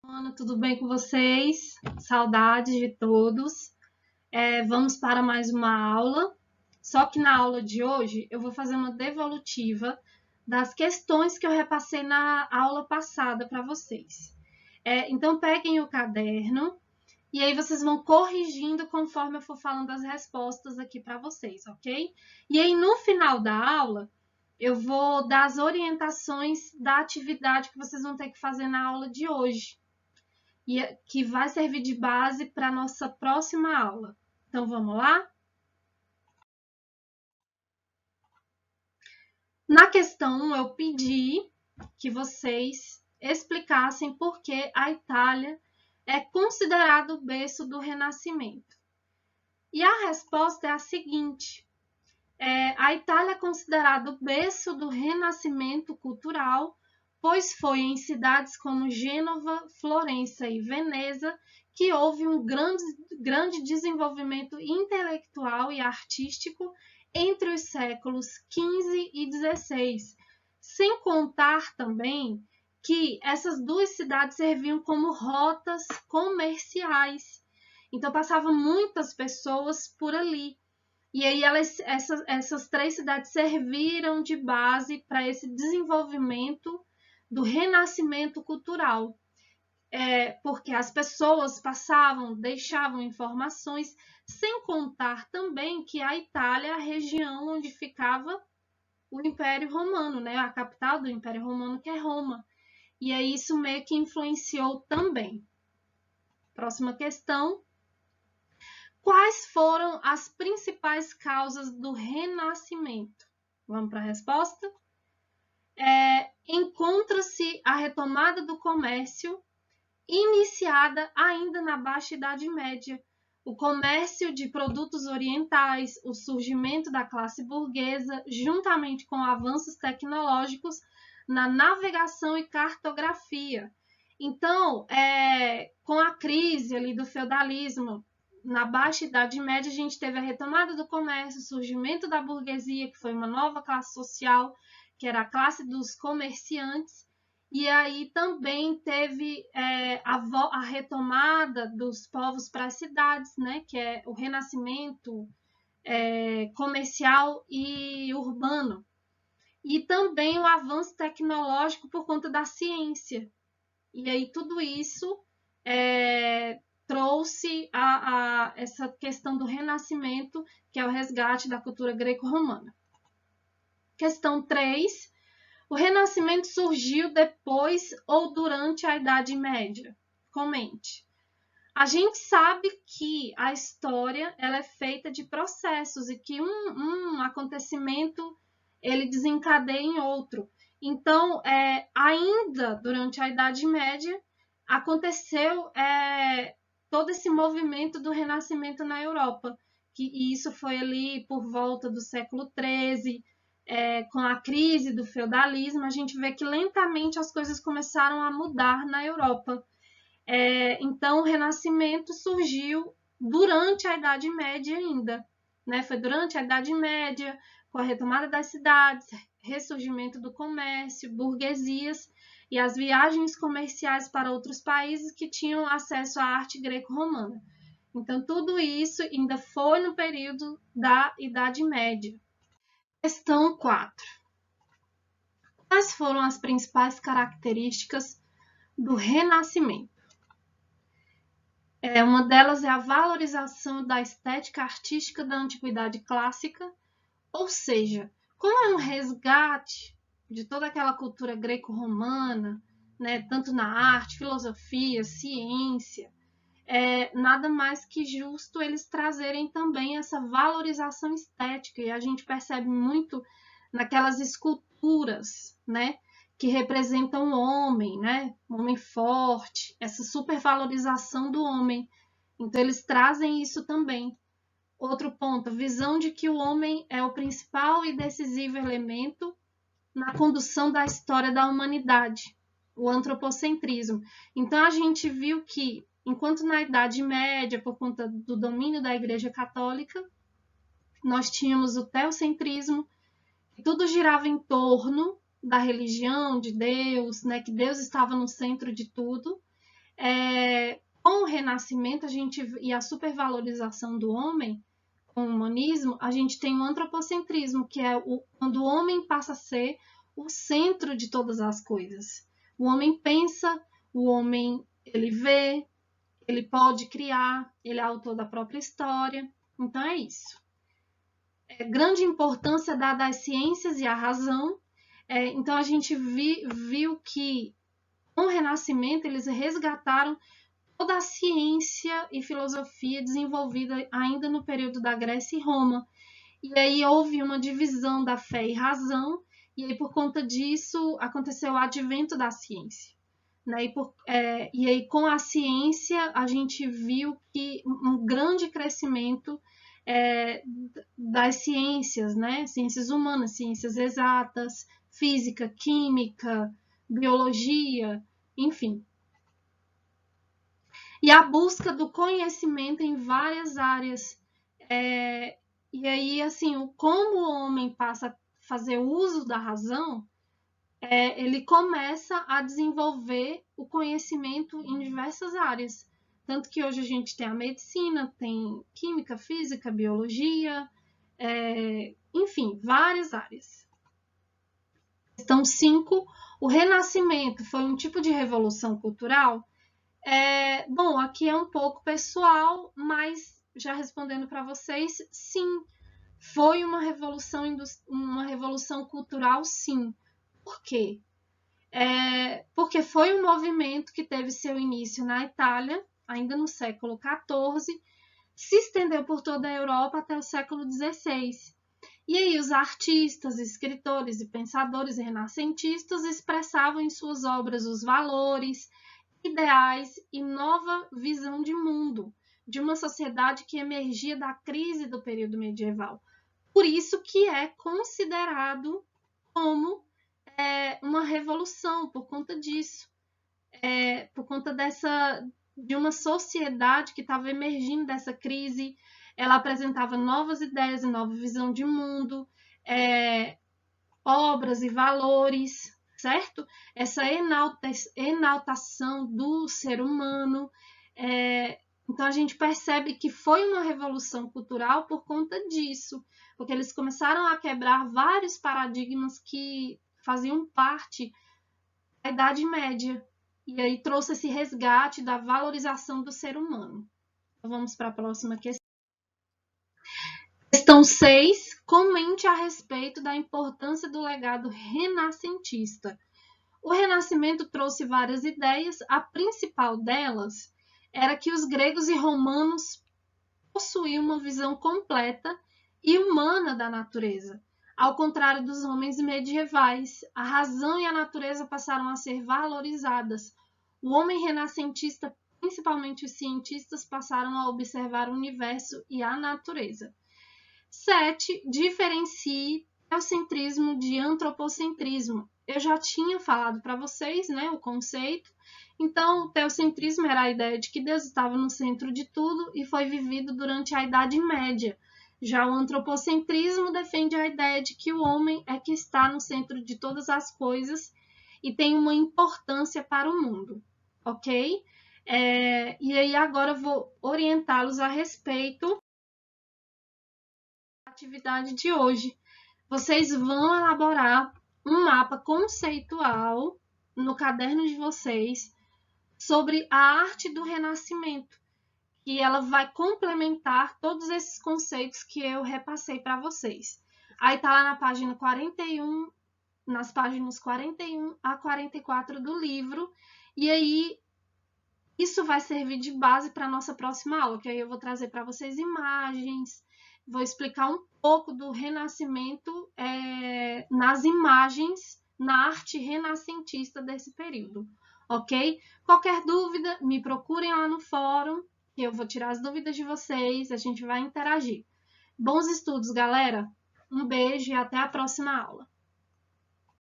Ana, tudo bem com vocês? Saudades de todos. Vamos para mais uma aula. Só que na aula de hoje eu vou fazer uma devolutiva das questões que eu repassei na aula passada para vocês. Então peguem o caderno e aí vocês vão corrigindo conforme eu for falando as respostas aqui para vocês, ok? E aí no final da aula eu vou dar as orientações da atividade que vocês vão ter que fazer na aula de hoje, e que vai servir de base para a nossa próxima aula. Então, vamos lá? Na questão 1, eu pedi que vocês explicassem por que a Itália é considerado o berço do Renascimento. E a resposta é a seguinte: a Itália é considerada o berço do Renascimento cultural, pois foi em cidades como Gênova, Florença e Veneza que houve um grande desenvolvimento intelectual e artístico entre os séculos XV e XVI, sem contar também que essas duas cidades serviam como rotas comerciais. Então passavam muitas pessoas por ali. E aí essas três cidades serviram de base para esse desenvolvimento do renascimento cultural, porque as pessoas passavam, deixavam informações, sem contar também que a Itália é a região onde ficava o Império Romano, né? A capital do Império Romano, que é Roma. E aí isso meio que influenciou também. Próxima questão. Quais foram as principais causas do Renascimento? Vamos para a resposta? Encontra-se a retomada do comércio, iniciada ainda na Baixa Idade Média, o comércio de produtos orientais, o surgimento da classe burguesa, juntamente com avanços tecnológicos na navegação e cartografia. Então, com a crise ali do feudalismo, na Baixa Idade Média, a gente teve a retomada do comércio, o surgimento da burguesia, que foi uma nova classe social, que era a classe dos comerciantes, e aí também teve a retomada dos povos para as cidades, né, que é o renascimento comercial e urbano. E também o avanço tecnológico por conta da ciência. E aí tudo isso trouxe essa questão do renascimento, que é o resgate da cultura greco-romana. Questão 3. O Renascimento surgiu depois ou durante a Idade Média? Comente. A gente sabe que a história ela é feita de processos e que um acontecimento ele desencadeia em outro. Então, ainda durante a Idade Média, aconteceu todo esse movimento do Renascimento na Europa. E isso foi ali por volta do século XIII, com a crise do feudalismo, a gente vê que lentamente as coisas começaram a mudar na Europa. Então, o Renascimento surgiu durante a Idade Média ainda. Né? Foi durante a Idade Média, com a retomada das cidades, ressurgimento do comércio, burguesias e as viagens comerciais para outros países que tinham acesso à arte greco-romana. Então, tudo isso ainda foi no período da Idade Média. Questão 4. Quais foram as principais características do Renascimento? Uma delas é a valorização da estética artística da antiguidade clássica, ou seja, como é um resgate de toda aquela cultura greco-romana, né, tanto na arte, filosofia, ciência, nada mais que justo eles trazerem também essa valorização estética, e a gente percebe muito naquelas esculturas, né, que representam o homem, né, o homem forte, essa supervalorização do homem. Então eles trazem isso também. Outro ponto, a visão de que o homem é o principal e decisivo elemento na condução da história da humanidade, o antropocentrismo. Então a gente viu que, enquanto na Idade Média, por conta do domínio da Igreja Católica, nós tínhamos o teocentrismo, tudo girava em torno da religião, de Deus, né, que Deus estava no centro de tudo. com o Renascimento e a supervalorização do homem, com o humanismo, a gente tem o antropocentrismo, que é quando o homem passa a ser o centro de todas as coisas. O homem pensa, o homem ele vê, ele pode criar, ele é autor da própria história. Então é isso. Grande importância dada às ciências e à razão. Então a gente viu que com o Renascimento eles resgataram toda a ciência e filosofia desenvolvida ainda no período da Grécia e Roma. E aí houve uma divisão da fé e razão, e aí por conta disso aconteceu o advento da ciência. Né? E aí com a ciência a gente viu que um grande crescimento das ciências, né? Ciências humanas, ciências exatas, física, química, biologia, enfim. E a busca do conhecimento em várias áreas. E aí, assim, como o homem passa a fazer uso da razão, ele começa a desenvolver o conhecimento em diversas áreas. Tanto que hoje a gente tem a medicina, tem química, física, biologia, enfim, várias áreas. Questão 5. O Renascimento foi um tipo de revolução cultural? Bom, aqui é um pouco pessoal, mas já respondendo para vocês, sim, foi uma revolução cultural, sim. Por quê? Porque foi um movimento que teve seu início na Itália, ainda no século XIV, se estendeu por toda a Europa até o século XVI. E aí os artistas, escritores e pensadores renascentistas expressavam em suas obras os valores, ideais e nova visão de mundo, de uma sociedade que emergia da crise do período medieval. Por isso que é considerado como uma revolução, por conta disso. Por conta de uma sociedade que estava emergindo dessa crise, ela apresentava novas ideias e nova visão de mundo, obras e valores, certo? Essa enaltação do ser humano. Então a gente percebe que foi uma revolução cultural por conta disso, porque eles começaram a quebrar vários paradigmas que faziam parte da Idade Média, e aí trouxe esse resgate da valorização do ser humano. Então vamos para a próxima questão. Questão 6. Comente a respeito da importância do legado renascentista. O Renascimento trouxe várias ideias, a principal delas era que os gregos e romanos possuíam uma visão completa e humana da natureza. Ao contrário dos homens medievais, a razão e a natureza passaram a ser valorizadas. O homem renascentista, principalmente os cientistas, passaram a observar o universo e a natureza. 7. Diferencie teocentrismo de antropocentrismo. Eu já tinha falado para vocês, né, o conceito. Então, o teocentrismo era a ideia de que Deus estava no centro de tudo e foi vivido durante a Idade Média. Já o antropocentrismo defende a ideia de que o homem é que está no centro de todas as coisas e tem uma importância para o mundo, ok? E aí agora eu vou orientá-los a respeito da atividade de hoje. Vocês vão elaborar um mapa conceitual no caderno de vocês sobre a arte do Renascimento, e ela vai complementar todos esses conceitos que eu repassei para vocês. Aí tá lá na página 41, nas páginas 41 a 44 do livro, e aí isso vai servir de base para a nossa próxima aula, que aí eu vou trazer para vocês imagens, vou explicar um pouco do Renascimento nas imagens, na arte renascentista desse período, ok? Qualquer dúvida, me procurem lá no fórum, que eu vou tirar as dúvidas de vocês, a gente vai interagir. Bons estudos, galera! Um beijo e até a próxima aula!